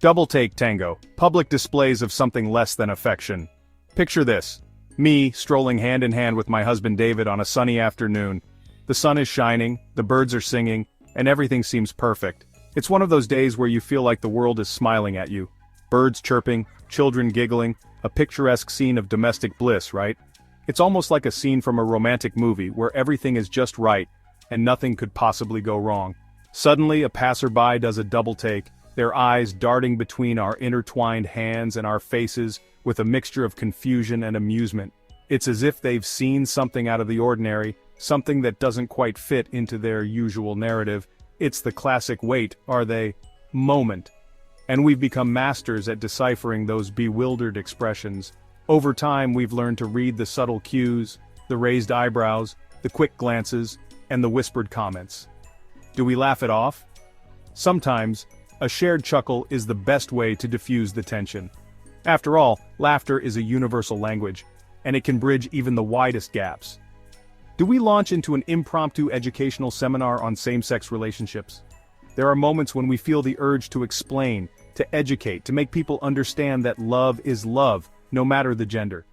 Double take tango, public displays of something less than affection. Picture this. Me, strolling hand in hand with my husband David on a sunny afternoon. The sun is shining, the birds are singing, and everything seems perfect. It's one of those days where you feel like the world is smiling at you. Birds chirping, children giggling, a picturesque scene of domestic bliss, right? It's almost like a scene from a romantic movie where everything is just right, and nothing could possibly go wrong. Suddenly, a passerby does a double take, their eyes darting between our intertwined hands and our faces with a mixture of confusion and amusement. It's as if they've seen something out of the ordinary, something that doesn't quite fit into their usual narrative. It's the classic "wait, are they?" moment. And we've become masters at deciphering those bewildered expressions. Over time we've learned to read the subtle cues, the raised eyebrows, the quick glances, and the whispered comments. Do we laugh it off? Sometimes, a shared chuckle is the best way to diffuse the tension. After all, laughter is a universal language, and it can bridge even the widest gaps. Do we launch into an impromptu educational seminar on same-sex relationships? There are moments when we feel the urge to explain, to educate, to make people understand that love is love, no matter the gender.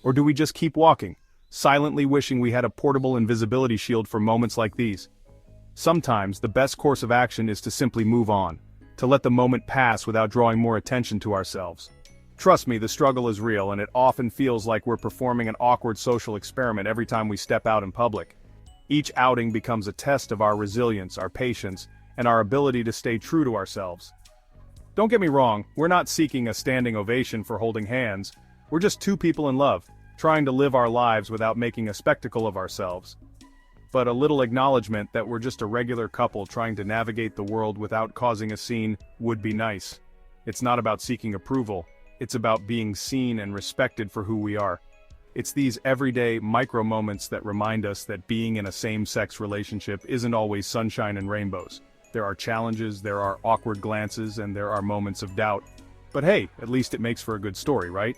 Or do we just keep walking, silently wishing we had a portable invisibility shield for moments like these? Sometimes the best course of action is to simply move on, to let the moment pass without drawing more attention to ourselves. Trust me, the struggle is real, and it often feels like we're performing an awkward social experiment every time we step out in public. Each outing becomes a test of our resilience, our patience, and our ability to stay true to ourselves. Don't get me wrong, we're not seeking a standing ovation for holding hands. We're just two people in love, trying to live our lives without making a spectacle of ourselves. But a little acknowledgement that we're just a regular couple trying to navigate the world without causing a scene would be nice. It's not about seeking approval, it's about being seen and respected for who we are. It's these everyday, micro moments that remind us that being in a same-sex relationship isn't always sunshine and rainbows. There are challenges, there are awkward glances, and there are moments of doubt. But hey, at least it makes for a good story, right?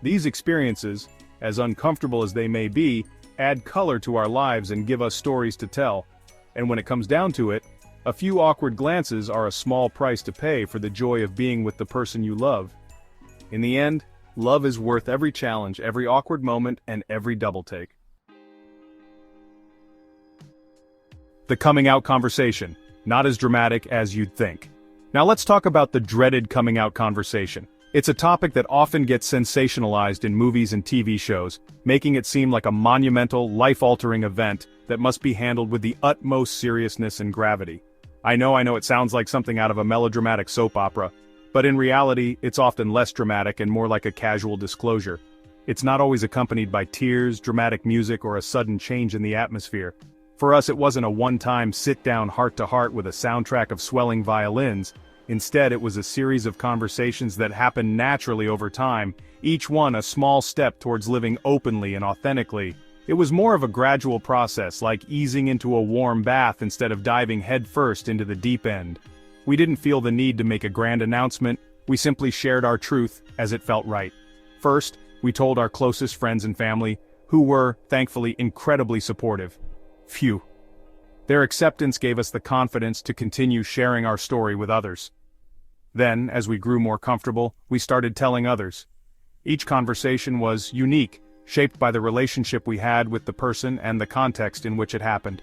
These experiences, as uncomfortable as they may be, add color to our lives and give us stories to tell. And when it comes down to it, a few awkward glances are a small price to pay for the joy of being with the person you love. In the end, love is worth every challenge, every awkward moment, and every double take. The coming out conversation. Not as dramatic as you'd think. Now let's talk about the dreaded coming out conversation. It's a topic that often gets sensationalized in movies and TV shows, making it seem like a monumental, life-altering event that must be handled with the utmost seriousness and gravity. I know it sounds like something out of a melodramatic soap opera, but in reality, it's often less dramatic and more like a casual disclosure. It's not always accompanied by tears, dramatic music, or a sudden change in the atmosphere. For us, it wasn't a one-time sit-down heart-to-heart with a soundtrack of swelling violins. Instead, it was a series of conversations that happened naturally over time, each one a small step towards living openly and authentically. It was more of a gradual process, like easing into a warm bath instead of diving headfirst into the deep end. We didn't feel the need to make a grand announcement, we simply shared our truth as it felt right. First, we told our closest friends and family, who were, thankfully, incredibly supportive. Phew. Their acceptance gave us the confidence to continue sharing our story with others. Then, as we grew more comfortable, we started telling others. Each conversation was unique, shaped by the relationship we had with the person and the context in which it happened.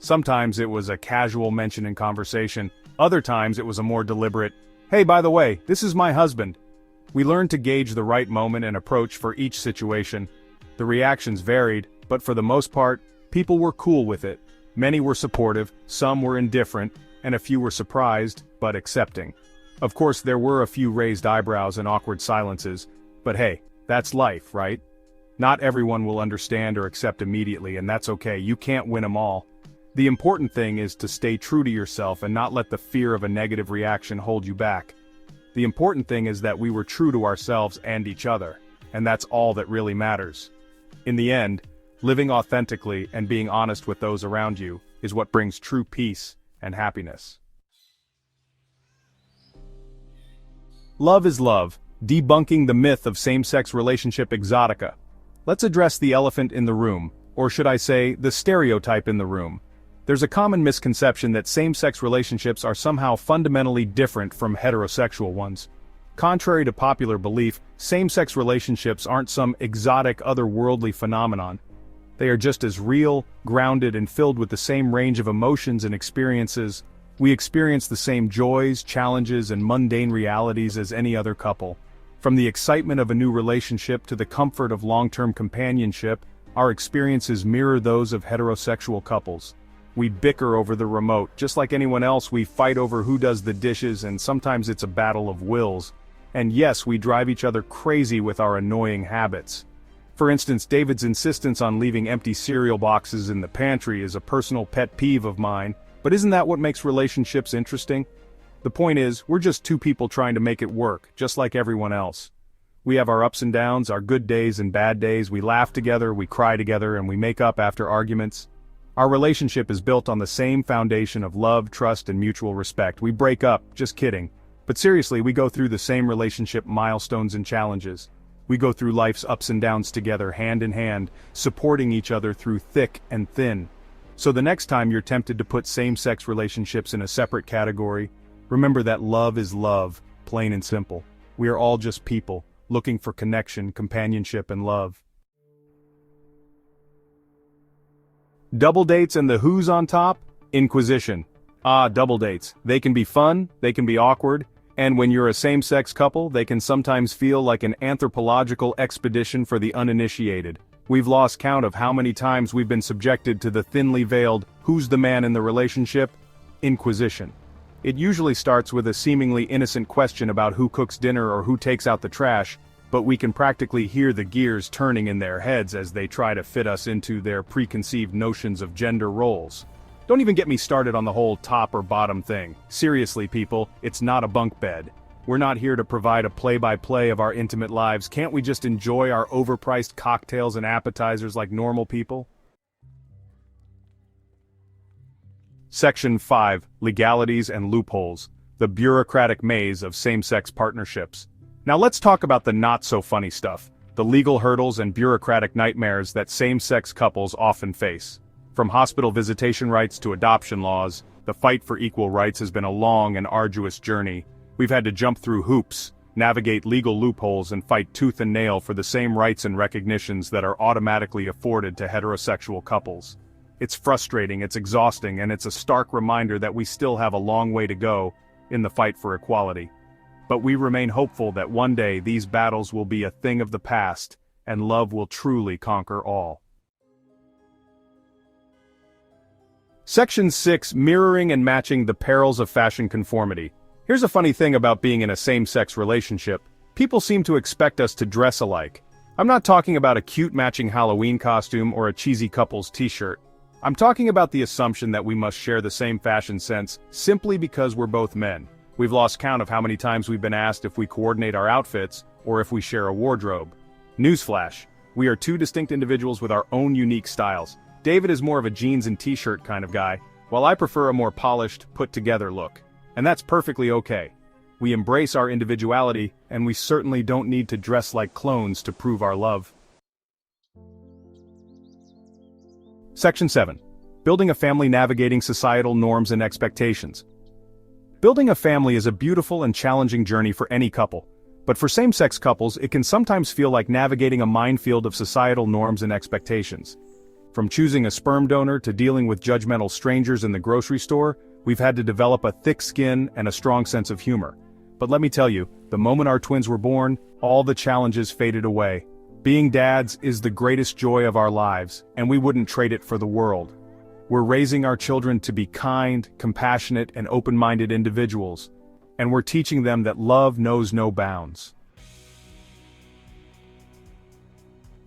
Sometimes it was a casual mention in conversation, other times it was a more deliberate, "Hey, by the way, this is my husband." We learned to gauge the right moment and approach for each situation. The reactions varied, but for the most part, people were cool with it. Many were supportive, some were indifferent, and a few were surprised, but accepting. Of course, there were a few raised eyebrows and awkward silences, but hey, that's life, right? Not everyone will understand or accept immediately, and that's okay, you can't win them all. The important thing is to stay true to yourself and not let the fear of a negative reaction hold you back. The important thing is that we were true to ourselves and each other, and that's all that really matters. In the end, living authentically and being honest with those around you is what brings true peace and happiness. Love is love, debunking the myth of same-sex relationship exotica. Let's address the elephant in the room, or should I say, the stereotype in the room. There's a common misconception that same-sex relationships are somehow fundamentally different from heterosexual ones. Contrary to popular belief, same-sex relationships aren't some exotic otherworldly phenomenon. They are just as real, grounded, and filled with the same range of emotions and experiences. We experience the same joys, challenges, and mundane realities as any other couple. From the excitement of a new relationship to the comfort of long-term companionship, our experiences mirror those of heterosexual couples. We bicker over the remote, just like anyone else. We fight over who does the dishes, and sometimes it's a battle of wills. And yes, we drive each other crazy with our annoying habits. For instance, David's insistence on leaving empty cereal boxes in the pantry is a personal pet peeve of mine, but isn't that what makes relationships interesting? The point is, we're just two people trying to make it work, just like everyone else. We have our ups and downs, our good days and bad days. We laugh together, we cry together, and we make up after arguments. Our relationship is built on the same foundation of love, trust, and mutual respect. We break up, just kidding. But seriously, we go through the same relationship milestones and challenges. We go through life's ups and downs together, hand in hand, supporting each other through thick and thin. So the next time you're tempted to put same-sex relationships in a separate category, remember that love is love, plain and simple. We are all just people, looking for connection, companionship, and love. Double dates and the who's on top? Inquisition. Double dates. They can be fun, they can be awkward, and when you're a same-sex couple, they can sometimes feel like an anthropological expedition for the uninitiated. We've lost count of how many times we've been subjected to the thinly veiled, who's the man in the relationship? Inquisition. It usually starts with a seemingly innocent question about who cooks dinner or who takes out the trash, but we can practically hear the gears turning in their heads as they try to fit us into their preconceived notions of gender roles. Don't even get me started on the whole top or bottom thing. Seriously, people, it's not a bunk bed. We're not here to provide a play-by-play of our intimate lives. Can't we just enjoy our overpriced cocktails and appetizers like normal people? Section 5. Legalities and Loopholes. The Bureaucratic Maze of Same-Sex Partnerships. Now let's talk about the not-so-funny stuff, the legal hurdles and bureaucratic nightmares that same-sex couples often face. From hospital visitation rights to adoption laws, the fight for equal rights has been a long and arduous journey. We've had to jump through hoops, navigate legal loopholes, and fight tooth and nail for the same rights and recognitions that are automatically afforded to heterosexual couples. It's frustrating, it's exhausting, and it's a stark reminder that we still have a long way to go in the fight for equality. But we remain hopeful that one day these battles will be a thing of the past, and love will truly conquer all. Section 6. Mirroring and Matching the Perils of Fashion Conformity. Here's a funny thing about being in a same-sex relationship. People seem to expect us to dress alike. I'm not talking about a cute matching Halloween costume or a cheesy couple's t-shirt. I'm talking about the assumption that we must share the same fashion sense simply because we're both men. We've lost count of how many times we've been asked if we coordinate our outfits or if we share a wardrobe. Newsflash: we are two distinct individuals with our own unique styles. David is more of a jeans and t-shirt kind of guy, while I prefer a more polished, put-together look. And that's perfectly okay. We embrace our individuality, and we certainly don't need to dress like clones to prove our love. Section 7. Building a Family Navigating Societal Norms and Expectations. Building a family is a beautiful and challenging journey for any couple, but for same-sex couples it can sometimes feel like navigating a minefield of societal norms and expectations. From choosing a sperm donor to dealing with judgmental strangers in the grocery store, we've had to develop a thick skin and a strong sense of humor. But let me tell you, the moment our twins were born, all the challenges faded away. Being dads is the greatest joy of our lives, and we wouldn't trade it for the world. We're raising our children to be kind, compassionate, and open-minded individuals, and we're teaching them that love knows no bounds.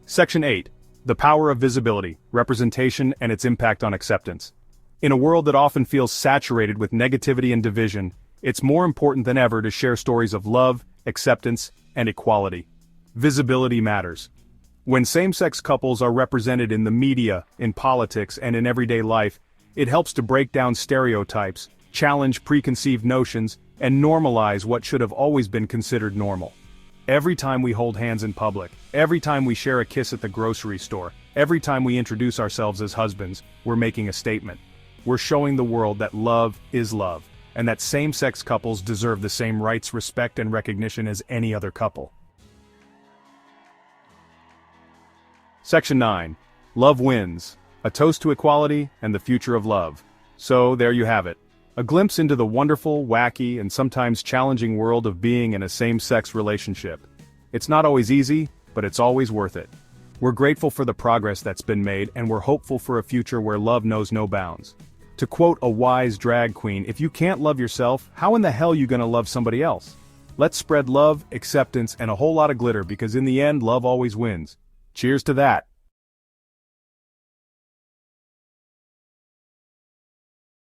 Section 8. The Power of Visibility, Representation, and its Impact on Acceptance. In a world that often feels saturated with negativity and division, it's more important than ever to share stories of love, acceptance, and equality. Visibility matters. When same-sex couples are represented in the media, in politics, and in everyday life, it helps to break down stereotypes, challenge preconceived notions, and normalize what should have always been considered normal. Every time we hold hands in public, every time we share a kiss at the grocery store, every time we introduce ourselves as husbands, we're making a statement. We're showing the world that love is love, and that same-sex couples deserve the same rights, respect, and recognition as any other couple. Section 9. Love wins. A toast to equality and the future of love. So, there you have it. A glimpse into the wonderful, wacky, and sometimes challenging world of being in a same-sex relationship. It's not always easy, but it's always worth it. We're grateful for the progress that's been made, and we're hopeful for a future where love knows no bounds. To quote a wise drag queen, if you can't love yourself, how in the hell are you gonna love somebody else? Let's spread love, acceptance, and a whole lot of glitter, because in the end, love always wins. Cheers to that.